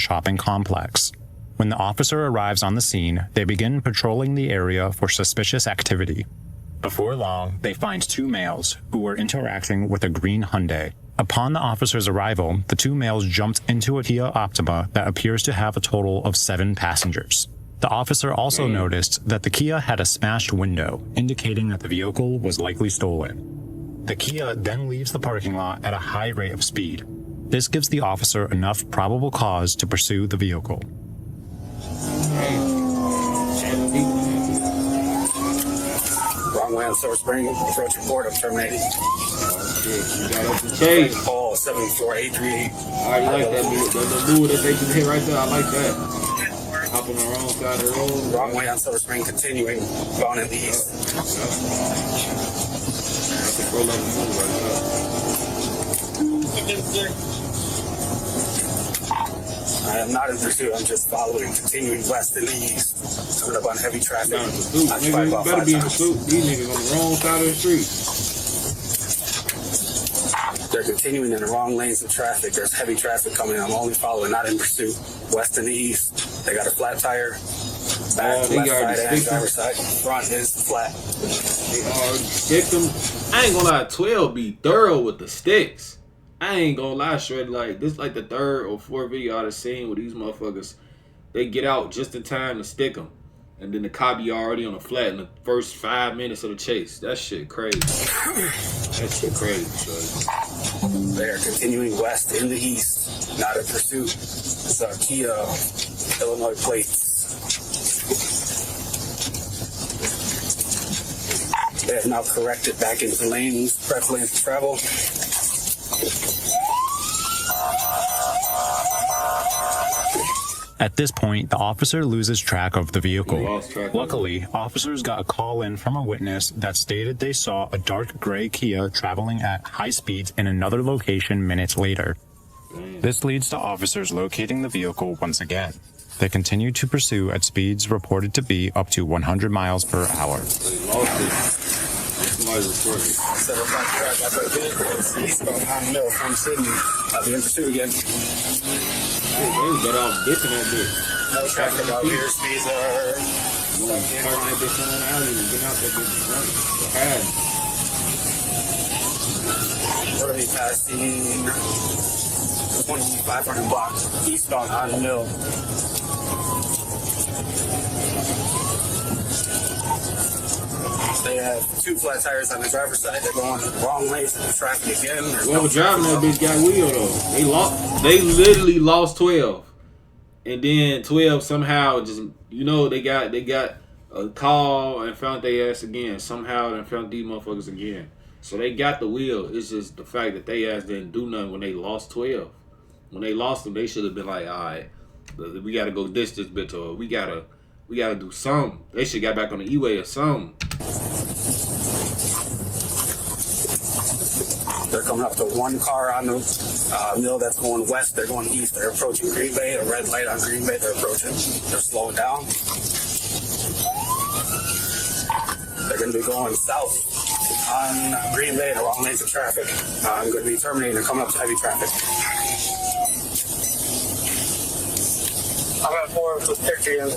shopping complex. When the officer arrives on the scene, they begin patrolling the area for suspicious activity. Before long, they find two males who were interacting with a green Hyundai. Upon the officer's arrival, the two males jumped into a Kia Optima that appears to have a total of 7 passengers. The officer also noticed that the Kia had a smashed window, indicating that the vehicle was likely stolen. The Kia then leaves the parking lot at a high rate of speed. This gives the officer enough probable cause to pursue the vehicle. Wrong way on Silver Spring, approach report, I'm terminating. Chase. Call 74838. Alright, you like that move that they just hit right there? I like that. Hop on the wrong side of the road. Wrong way on Silver Spring, continuing, going in the east. That's a pro level move right there. I am not in pursuit, I'm just following, continuing west in the east. Coming up on heavy traffic. Not in pursuit. Nigga, you better be in pursuit. These niggas on the wrong side of the street. They're continuing in the wrong lanes of traffic. There's heavy traffic coming. I'm only following, not in pursuit. West and the east. They got a flat tire. Back, left side, and driver's side. Front is flat. They already sticked them. I ain't gonna lie, 12 be thorough with the sticks. I ain't gonna lie, Shred. Like, this like the 3rd or 4th video I've seen with these motherfuckers. They get out just in time to stick them. And then the cop be already on the flat in the first 5 minutes of the chase. That shit crazy. That shit crazy, Shred. They are continuing west in the east. Not in pursuit. It's our Kia Illinois plates. They have now corrected back into lanes, prep lanes to travel. At this point, the officer loses track of the vehicle. Luckily, officers got a call in from a witness that stated they saw a dark gray Kia traveling at high speeds in another location minutes later. This leads to officers locating the vehicle once again. They continue to pursue at speeds reported to be up to 100 miles per hour. Set up my track. I put a vehicle eastbound on Mill from Sydney. I'll be in pursuit again. They got off dipping that bitch. No traffic out here. Speeds are... Turn that bitch on the alley and get out that bitch running. We're going to be passing 2500 block eastbound on Mill. They have 2 flat tires on the driver's side. They're going the wrong lanes in the traffic again. Whoever driving that bitch got wheel though. They literally lost 12, and then 12 somehow just they got a call and found their ass again. Somehow and found these motherfuckers again. So they got the wheel. It's just the fact that they ass didn't do nothing when they lost 12. When they lost them, they should have been like, all right, we got to go this bitch, or we gotta do something. They should got back on the E-way or something. They're coming up to one car on the mill that's going west. They're going east. They're approaching Green Bay. A red light on Green Bay. They're approaching. They're slowing down. They're going to be going south on Green Bay in the wrong lanes of traffic. I'm going to be terminating and coming up to heavy traffic. I'm at 4 with picture in.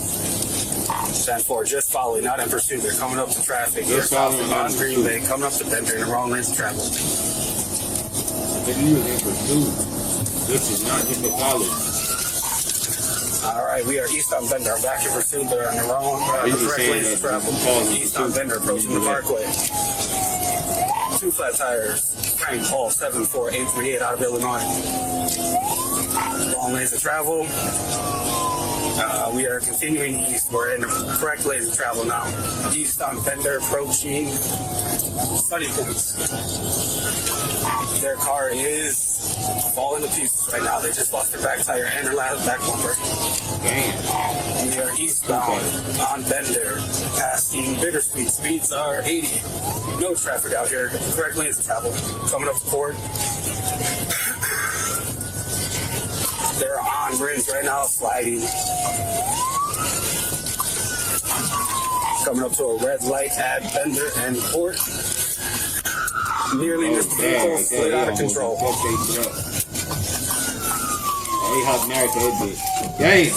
10-4, just following, not in pursuit. They're coming up to traffic. They're following on Green Bay, coming up to Bender in the wrong lanes of travel. If you was in pursuit, this is not just a follow. All right, we are east on Bender. Back in pursuit. They're on the wrong correct lanes of travel. East on Bender, approaching the Parkway. 2 flat tires. Frank Hall 74838 out of Illinois. Wrong lanes of travel. We are continuing east. We're in the correct lanes of travel now. East on Bender, approaching Sunny Points. Their car is falling to pieces right now. They just lost their back tire and their last back bumper. Damn. We are eastbound on Bender, passing Bittersweet. Speeds are 80. No traffic out here. Correct lanes of travel. Coming up to Ford. They're on rims right now, sliding. Coming up to a red light at Bender and Port. Nearly missed the vehicle, slid out of control. They hopped out that bitch. Damn.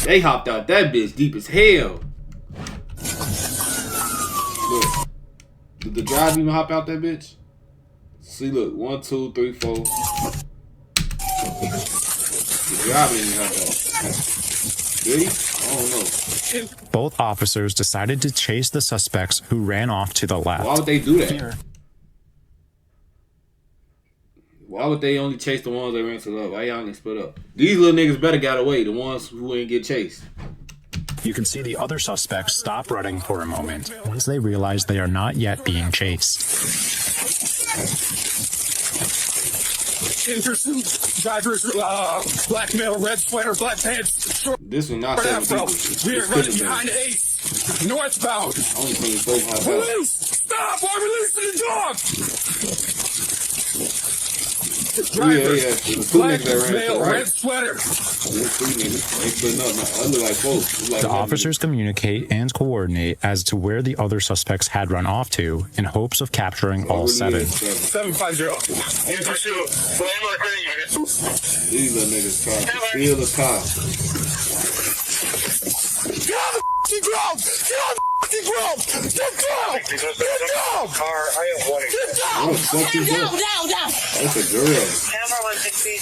They hopped out that bitch deep as hell. Look. Did the drive even hop out that bitch? See, look. 1, 2, 3, 4. The drive didn't hop out. Did he? I don't know. Both officers decided to chase the suspects who ran off to the left. Why would they do that? Why would they only chase the ones that ran to the left? Why y'all didn't split up? These little niggas better got away. The ones who ain't get chased. You can see the other suspects stop running for a moment once they realize they are not yet being chased. In pursuit, drivers, black male, red sweater, black pants, short This one not 7 afro. people. We are running behind Ace, northbound. Only 24 hop out. Police, stop! I'm releasing the dog. Drivers, Yeah. The two black niggas that ran to male, the right. red sweater. There's 3 niggas. They splitting up. I look like 4. Like The officers communicate and coordinate as to where the other suspects had run off to in hopes of capturing all 7. 750. In pursuit. These little niggas trying to steal the car. Get on the f***ing ground! Get on the f***ing ground! Get down! Get down! Car, I have one. Get down! What the fuck you doing? Down! That's a girl. Camera 160.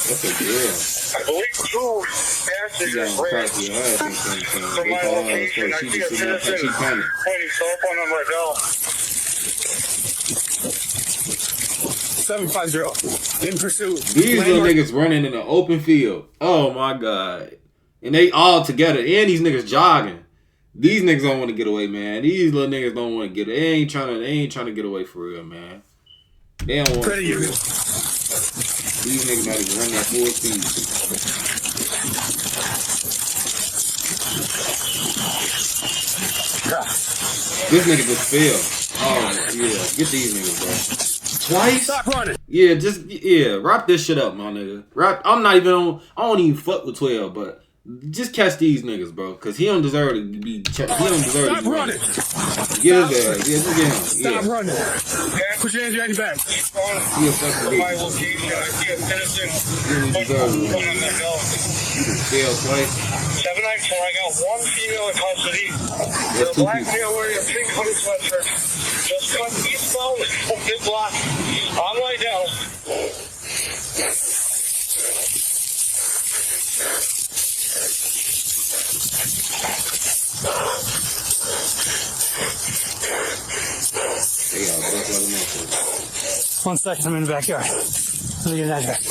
That's a girl. I believe 2 She passengers got on ran crack with her ass and something. from They my call her location. I first. She see a just sitting up there. She citizen panicked. pointing cell phone on my belt. 750. In pursuit. These little niggas running in an open field. Oh my god. And they all together. And these niggas jogging. These niggas don't want to get away, man. These little niggas don't want to get. They ain't trying to get away for real, man. They don't want to. These niggas not even running at full speed. This nigga just fell. Oh yeah, get these niggas, bro. Twice? Stop running. Yeah, wrap this shit up, my nigga. I'm not even on. I don't even fuck with 12, but. Just catch these niggas, bro, cause he don't deserve to be. He don't deserve Stop to be running. Get his ass. Yeah, just get him. Stop running. Put your hands behind your back. He a fucking From my bitch. location, I see a citizen Really pointing deserve it. phone on my belt. Fail twice. 794, I got 1 female in custody. That's The 2 black people. male wearing a pink hooded sweatshirt. Just cut eastbound from mid block on my down. They got buck like a motherfucker. 1 second, I'm in the backyard. Let me get that back.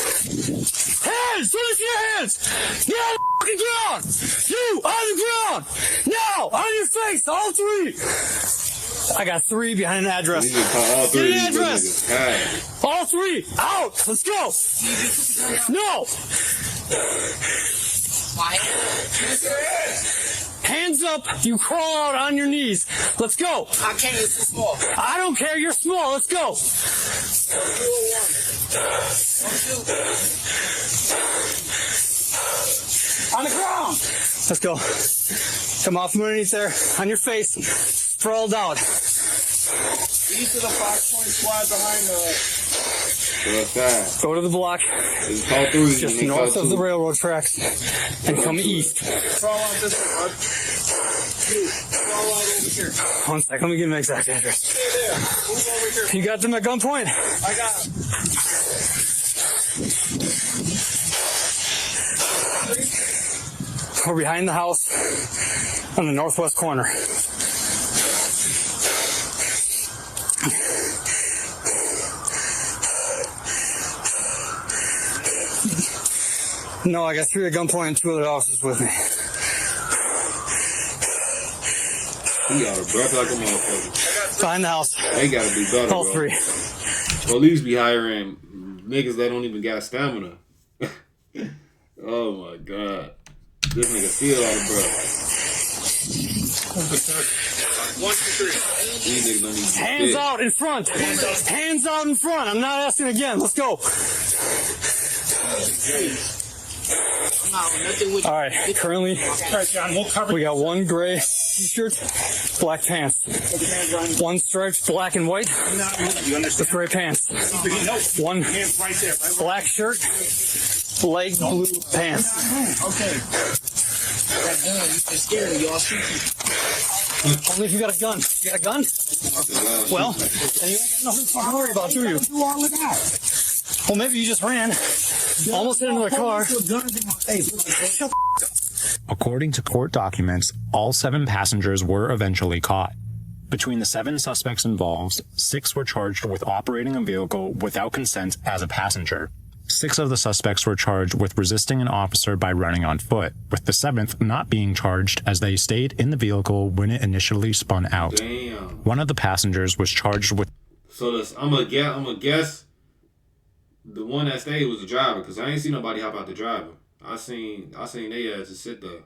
Hands! Release your hands! Get on the fucking ground! You on the ground! Now! On your face! All 3! I got 3 behind an address. You just call all 3 of Get these an little address! niggas. Hi. All 3! Out! Let's go! No! Hands up! You crawl out on your knees. Let's go! I can't, it's too small. I don't care, you're small. Let's go! On the ground! Let's go. Come off from underneath there. On your face. Sprawled out. These are the 5-point squad behind the... To the side. Go to the block. It's call 3. Just and they north call of the 2. railroad tracks. And come east. Crawl out this way, bud. You, crawl out over here. 1 second, let me get my exact address. Stay there. Move over here. You got them at gunpoint? I got him. We're behind the house on the northwest corner. No, I got 3 at gunpoint and 2 other officers with me. He got a breath like a motherfucker. Behind the house. They gotta be better, All bro. 3. Police be hiring niggas that don't even got stamina. Oh my god. This nigga still out of breath. 1, 2, 3. These niggas don't even Hands fit. out in front. Hands out in front. I'm not asking again. Let's go. No, nothing with All right. Currently, All right, John, we'll cover we got 1 gray T-shirt, black pants. One striped black and white. With gray pants. One black shirt, light blue pants. Okay. You're scared of y'all shooting. Only if you got a gun. You got a gun? Well, then you ain't got nothing to fucking worry about, do you? Do all of that. Well, maybe you just ran, almost hit another car. According to court documents, all 7 passengers were eventually caught. Between the 7 suspects involved, 6 were charged with operating a vehicle without consent as a passenger. 6 of the suspects were charged with resisting an officer by running on foot, with the 7th not being charged as they stayed in the vehicle when it initially spun out. Damn. One of the passengers was charged with... So I'm gonna guess the one that stayed was the driver, because I ain't seen nobody hop out the driver. I seen they ass just sit there.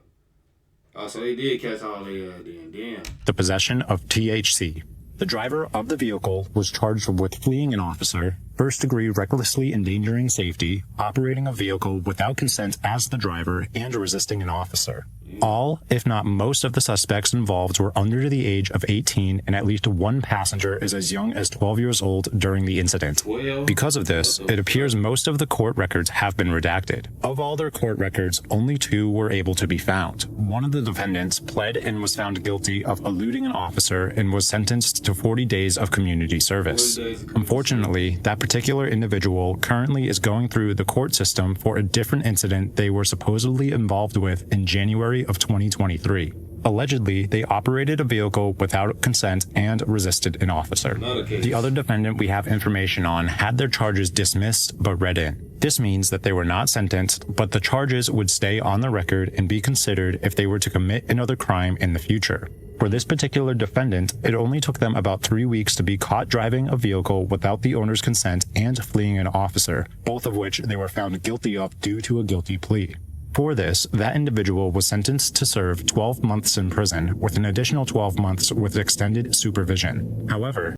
Oh, so they did catch all they ass then. Damn. the possession of THC. The driver of the vehicle was charged with fleeing an officer, first-degree recklessly endangering safety, operating a vehicle without consent as the driver, and resisting an officer. All, if not most of the suspects involved were under the age of 18, and at least one passenger is as young as 12 years old during the incident. 12? Because of this, it appears most of the court records have been redacted. Of all their court records, only 2 were able to be found. One of the defendants pled and was found guilty of eluding an officer and was sentenced to 40 days of community service. Unfortunately, that particular individual currently is going through the court system for a different incident they were supposedly involved with in January of 2023. Allegedly, they operated a vehicle without consent and resisted an officer. The other defendant we have information on had their charges dismissed but read in. This means that they were not sentenced, but the charges would stay on the record and be considered if they were to commit another crime in the future. For this particular defendant, it only took them about 3 weeks to be caught driving a vehicle without the owner's consent and fleeing an officer, both of which they were found guilty of due to a guilty plea. For this, that individual was sentenced to serve 12 months in prison, with an additional 12 months with extended supervision. However,